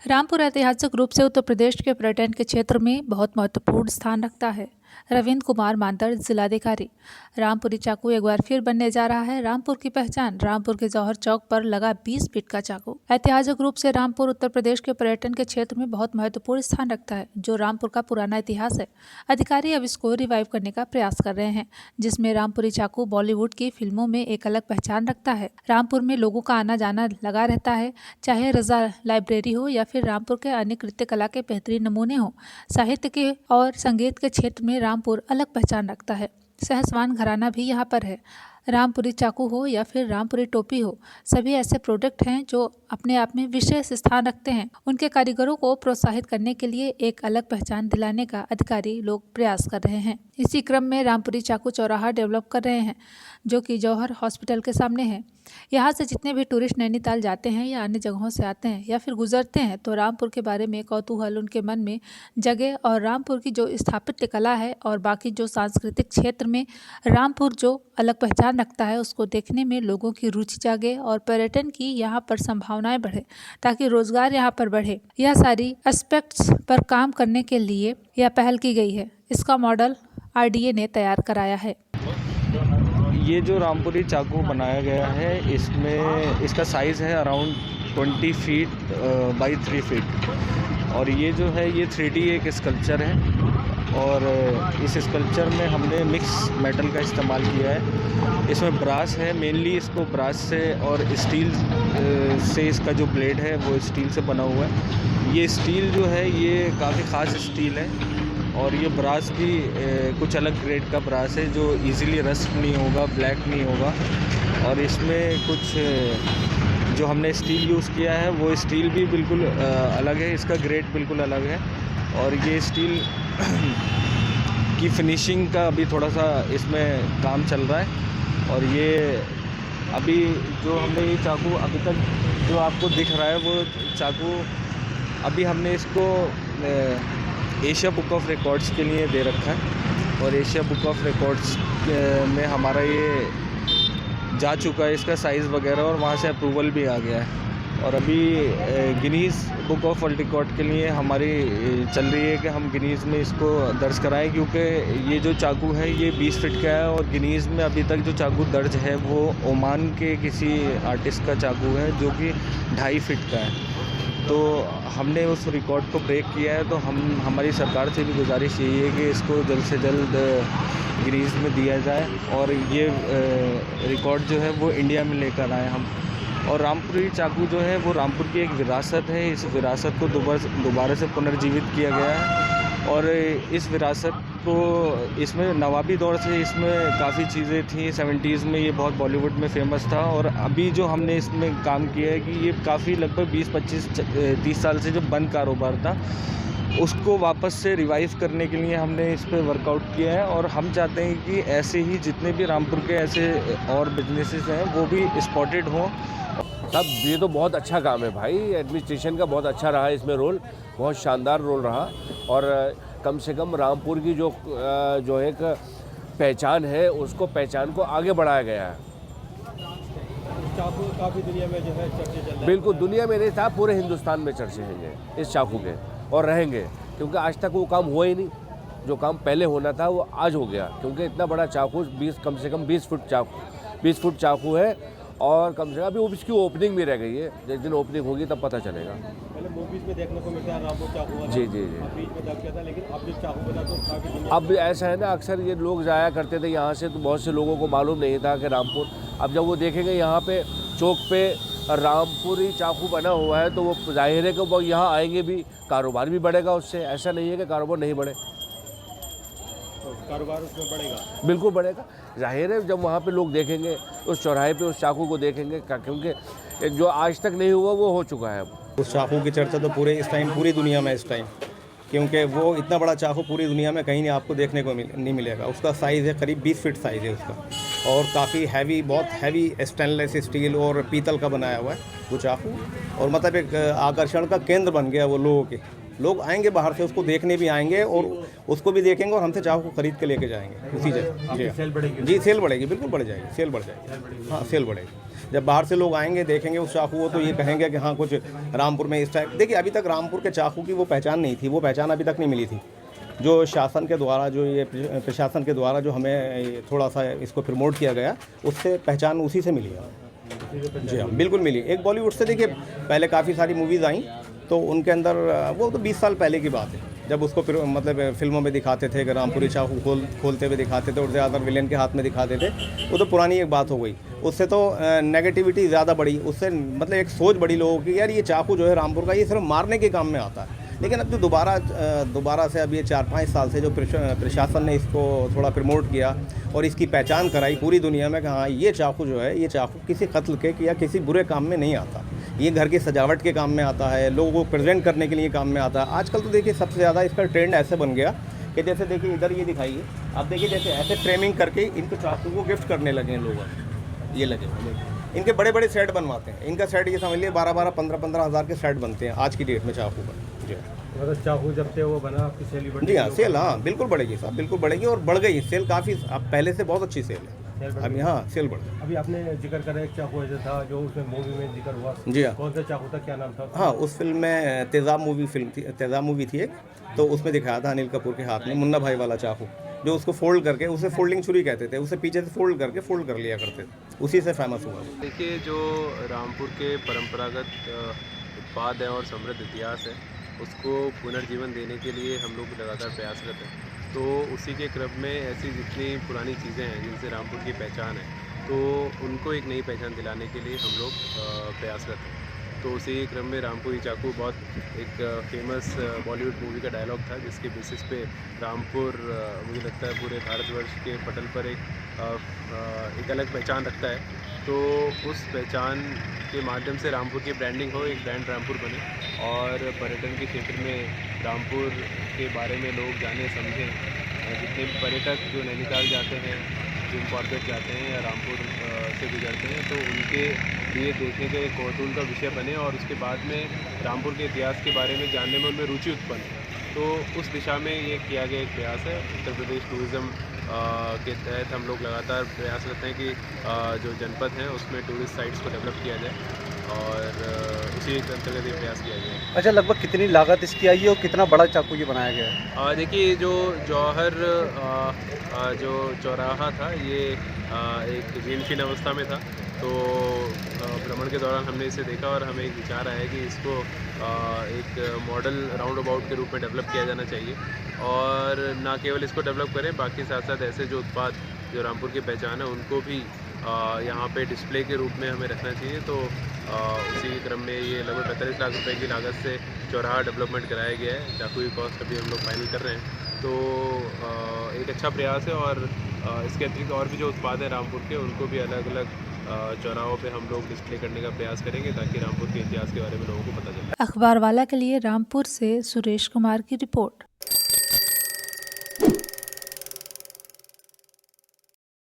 रामपुर ऐतिहासिक रूप से उत्तर प्रदेश के पर्यटन के क्षेत्र में बहुत महत्वपूर्ण स्थान रखता है। रविंद्र कुमार मांदड़, जिलाधिकारी। रामपुरी चाकू एक बार फिर बनने जा रहा है रामपुर की पहचान। रामपुर के जौहर चौक पर लगा 20 फीट का चाकू। ऐतिहासिक रूप से रामपुर उत्तर प्रदेश के पर्यटन के क्षेत्र में बहुत महत्वपूर्ण स्थान रखता है, जो रामपुर का पुराना इतिहास है। अधिकारी अब इसको रिवाइव करने का प्रयास कर रहे हैं, जिसमें रामपुरी चाकू बॉलीवुड की फिल्मों में एक अलग पहचान रखता है। रामपुर में लोगों का आना जाना लगा रहता है, चाहे रजा लाइब्रेरी हो या फिर रामपुर के अन्य नृत्य कला के बेहतरीन नमूने हो। साहित्य के और संगीत के क्षेत्र में रामपुर अलग पहचान रखता है। सहसवान घराना भी यहाँ पर है। रामपुरी चाकू हो या फिर रामपुरी टोपी हो, सभी ऐसे प्रोडक्ट हैं जो अपने आप में विशेष स्थान रखते हैं। उनके कारीगरों को प्रोत्साहित करने के लिए एक अलग पहचान दिलाने का अधिकारी लोग प्रयास कर रहे हैं। इसी क्रम में रामपुरी चाकू चौराहा डेवलप कर रहे हैं, जो कि जौहर हॉस्पिटल के सामने है। यहाँ से जितने भी टूरिस्ट नैनीताल जाते हैं या अन्य जगहों से आते हैं या फिर गुजरते हैं, तो रामपुर के बारे में कौतूहल उनके मन में जगे और रामपुर की जो स्थापत्य कला है और बाकी जो सांस्कृतिक क्षेत्र में रामपुर जो अलग पहचान रखता है, उसको देखने में लोगों की रुचि जागे और पर्यटन की यहाँ पर संभावनाएं बढ़े, ताकि रोजगार यहाँ पर बढ़े। यह सारी एस्पेक्ट्स पर काम करने के लिए यह पहल की गई है। इसका मॉडल RDA ने तैयार कराया है। ये जो रामपुरी चाकू बनाया गया है, इसमें इसका साइज़ है अराउंड 20 फीट बाई 3 फीट, और ये जो है ये 3D एक स्कल्पचर है, और इस स्कल्पचर में हमने मिक्स मेटल का इस्तेमाल किया है। इसमें ब्रास है, मेनली इसको ब्रास से और स्टील से इसका जो ब्लेड है वो स्टील से बना हुआ है। ये स्टील जो है ये काफ़ी ख़ास स्टील है, और ये ब्रास भी कुछ अलग ग्रेड का ब्रास है जो इजीली रस्ट नहीं होगा, ब्लैक नहीं होगा। और इसमें कुछ जो हमने स्टील यूज़ किया है वो स्टील भी बिल्कुल अलग है, इसका ग्रेड बिल्कुल अलग है। और ये स्टील की फिनिशिंग का अभी थोड़ा सा इसमें काम चल रहा है। और ये अभी जो हमने ये चाकू अभी तक जो आपको दिख रहा है वो चाकू अभी हमने इसको एशिया बुक ऑफ रिकॉर्ड्स के लिए दे रखा है, और एशिया बुक ऑफ रिकॉर्ड्स में हमारा ये जा चुका है, इसका साइज़ वगैरह, और वहाँ से अप्रूवल भी आ गया है। और अभी Guinness book of world record के लिए हमारी चल रही है कि हम गिनीज़ में इसको दर्ज कराएं, क्योंकि ये जो चाकू है ये 20 फीट का है, और गिनीज़ में अभी तक जो चाकू दर्ज है वो ओमान के किसी आर्टिस्ट का चाकू है जो कि 2.5 फीट का है। तो हमने उस रिकॉर्ड को ब्रेक किया है, तो हमारी सरकार से भी गुजारिश यही है कि इसको जल्द से जल्द गिनीज़ में दिया जाए, और ये रिकॉर्ड जो है वो इंडिया में लेकर आए हम। और रामपुरी चाकू जो है वो रामपुर की एक विरासत है। इस विरासत को दोबारा से पुनर्जीवित किया गया है, और इस विरासत को इसमें नवाबी दौर से इसमें काफ़ी चीज़ें थी। 70s में ये बहुत बॉलीवुड में फेमस था, और अभी जो हमने इसमें काम किया है कि ये काफ़ी लगभग 20-25-30 साल से जो बंद कारोबार था उसको वापस से रिवाइव करने के लिए हमने इस पर वर्कआउट किया है। और हम चाहते हैं कि ऐसे ही जितने भी रामपुर के ऐसे और बिजनेसेस हैं वो भी स्पॉटेड हों। तब ये तो बहुत अच्छा काम है भाई, एडमिनिस्ट्रेशन का बहुत अच्छा रहा इसमें रोल, बहुत शानदार रोल रहा। और कम से कम रामपुर की जो एक पहचान है, उसको पहचान को आगे बढ़ाया गया है। चाकू काफ़ी दुनिया में जो है चर्चे चल रहे हैं। बिल्कुल, दुनिया में नहीं था, पूरे हिंदुस्तान में चर्चे हैं इस चाकू के, और रहेंगे, क्योंकि आज तक वो काम हुआ ही नहीं। जो काम पहले होना था वो आज हो गया, क्योंकि इतना बड़ा चाकू कम से कम 20 फुट चाकू है, और कम से कम अभी इसकी ओपनिंग भी रह गई है। जिस दिन ओपनिंग होगी तब पता चलेगा। पहले मूवीज में देखने को मिलता है रामपुर चाकू वाला। जी। बीच में दब गया था, लेकिन अब जो चाकू बना तो काफ़ी दुनिया। अब ऐसा है ना, अक्सर ये लोग जाया करते थे यहाँ से, तो बहुत से लोगों को मालूम नहीं था कि रामपुर, अब जब वो देखेंगे यहाँ पे चौक पे रामपुरी चाकू बना हुआ है, तो वो जाहिर है कि वो यहाँ आएंगे भी, कारोबार भी बढ़ेगा उससे। ऐसा नहीं है कि कारोबार नहीं बढ़े, तो कारोबार उसमें बढ़ेगा, बिल्कुल बढ़ेगा। जाहिर है जब वहाँ पे लोग देखेंगे उस चौराहे पे उस चाकू को देखेंगे, क्योंकि जो आज तक नहीं हुआ वो हो चुका है। उस चाकू की चर्चा तो पूरे इस टाइम पूरी दुनिया में इस टाइम, क्योंकि वो इतना बड़ा चाकू पूरी दुनिया में कहीं नहीं आपको देखने को नहीं मिलेगा। उसका साइज़ है करीब 20 फीट साइज़ है उसका, और काफ़ी हैवी, बहुत हैवी स्टेनलेस स्टील और पीतल का बनाया हुआ है वो चाकू। और मतलब एक आकर्षण का केंद्र बन गया वो लोगों के। लोग आएंगे बाहर से, उसको देखने भी आएंगे और उसको भी देखेंगे, और हमसे चाकू खरीद के लेके जाएंगे उसी जगह। जी, सेल बढ़ेगी, बिल्कुल बढ़ जाएगी, सेल बढ़ जाएगी। हाँ, सेल बढ़ेगी। जब बाहर से लोग आएंगे देखेंगे उस चाकू को तो ये कहेंगे कि हाँ कुछ रामपुर में इस टाइप। देखिए अभी तक रामपुर के चाकू की वो पहचान नहीं थी, वो पहचान अभी तक नहीं मिली थी। जो शासन के द्वारा जो ये प्रशासन के द्वारा जो हमें थोड़ा सा इसको प्रमोट किया गया, उससे पहचान उसी से मिली है। जी हाँ, बिल्कुल मिली। एक बॉलीवुड से देखिए पहले काफ़ी सारी मूवीज़ आई तो उनके अंदर वो तो 20 साल पहले की बात है, जब उसको फिर मतलब फिल्मों में दिखाते थे कि रामपुरी चाकू खोलते हुए दिखाते थे और ज़्यादातर विलेन के हाथ में दिखाते थे। वो तो पुरानी एक बात हो गई, उससे तो नेगेटिविटी ज़्यादा बढ़ी, उससे मतलब एक सोच बड़ी लोगों की यार ये चाकू जो है रामपुर का ये सिर्फ मारने के काम में आता है। लेकिन अब जो दोबारा से अब ये 4-5 साल से जो प्रशासन ने इसको थोड़ा प्रमोट किया और इसकी पहचान कराई पूरी दुनिया में कि हाँ ये चाकू जो है ये चाकू किसी कत्ल के या किसी बुरे काम में नहीं आता, ये घर की सजावट के काम में आता है, लोगों को प्रेजेंट करने के लिए काम में आता है। आजकल तो देखिए सबसे ज़्यादा इसका ट्रेंड ऐसे बन गया कि जैसे देखिए इधर ये दिखाइए, आप देखिए जैसे ऐसे फ्रेमिंग करके इनको चाकू को गिफ्ट करने लगे हैं लोग। ये लगे इनके बड़े बड़े सेट बनवाते हैं, इनका सेट ये समझ लिए 12-12, 15-15 हज़ार के सेट बनते हैं आज की डेट में चाकू का। जी मतलब चाकू जब से वो बना आपकी सेल बढ़ी? जी हाँ, सेल हाँ बिल्कुल बढ़ेगी साहब, बिल्कुल बढ़ेगी और बढ़ गई सेल काफ़ी। अब पहले से बहुत अच्छी सेल है अभी। हाँ सेल बढ़ गई। अभी आपने जिक्र करा एक चाकू ऐसा था जो उसमें मूवी में जिक्र हुआ। जी हाँ। कौन सा चाकू था, क्या नाम था? हाँ उस फिल्म में तेज़ाब मूवी थी एक, तो उसमें दिखाया था अनिल कपूर के हाथ में मुन्ना भाई वाला चाकू, जो उसको फोल्ड करके, उसे फोल्डिंग छुरी कहते थे, उसे पीछे से फोल्ड करके फोल्ड कर लिया करते थे, उसी से फेमस हुआ। देखिए जो रामपुर के परंपरागत उत्पाद है और समृद्ध इतिहास है उसको पुनर्जीवन देने के लिए हम लोग लगातार प्रयासरत हैं। तो उसी के क्रम में ऐसी जितनी पुरानी चीज़ें हैं जिनसे रामपुर की पहचान है तो उनको एक नई पहचान दिलाने के लिए हम लोग प्रयासरत हैं। तो उसी क्रम में रामपुरी चाकू बहुत एक फेमस बॉलीवुड मूवी का डायलॉग था जिसके बेसिस पे रामपुर मुझे लगता है पूरे भारतवर्ष के पटल पर एक अलग पहचान रखता है। तो उस पहचान के माध्यम से रामपुर की ब्रांडिंग हो, एक ब्रांड रामपुर बने और पर्यटन के क्षेत्र में रामपुर के बारे में लोग जाने समझें। जितने भी पर्यटक जो नैनीताल जाते हैं, जिम कॉर्बेट जाते हैं या रामपुर से गुजरते हैं तो उनके लिए देखने का एक कौतूहल का विषय बने और उसके बाद में रामपुर के इतिहास के बारे में जानने में उनमें रुचि उत्पन्न हो। तो उस दिशा में ये किया गया एक प्रयास है। उत्तर प्रदेश टूरिज़्म के तहत हम लोग लगातार प्रयास करते हैं कि जो जनपद हैं उसमें टूरिस्ट साइट्स को डेवलप किया जाए और उसी के अंतर्गत ये प्रयास किया गया है। अच्छा, लगभग कितनी लागत इसकी आई है और कितना बड़ा चाकू ये बनाया गया है? देखिए जो जौहर जो चौराहा था ये एक जीर्णशीर्ण अवस्था में था, तो भ्रमण के दौरान हमने इसे देखा और हमें एक विचार आया कि इसको एक मॉडल राउंड अबाउट के रूप में डेवलप किया जाना चाहिए और ना केवल इसको डेवलप करें, बाकी साथ साथ ऐसे जो उत्पाद जो रामपुर की पहचान है उनको भी यहाँ पे डिस्प्ले के रूप में हमें रखना चाहिए। तो उसी क्रम में ये लगभग 45 लाख रुपए की लागत से चौराहा डेवलपमेंट कराया गया है। चाकू की कॉस्ट अभी हम लोग फाइनल कर रहे हैं। तो एक अच्छा प्रयास है और इसके अतिरिक्त और भी जो उत्पाद हैं रामपुर के उनको भी अलग अलग चौराहों पे हम लोग डिस्प्ले करने का प्रयास करेंगे ताकि रामपुर के इतिहास के बारे में लोगों को पता चले। अखबार वाला के लिए रामपुर से सुरेश कुमार की रिपोर्ट।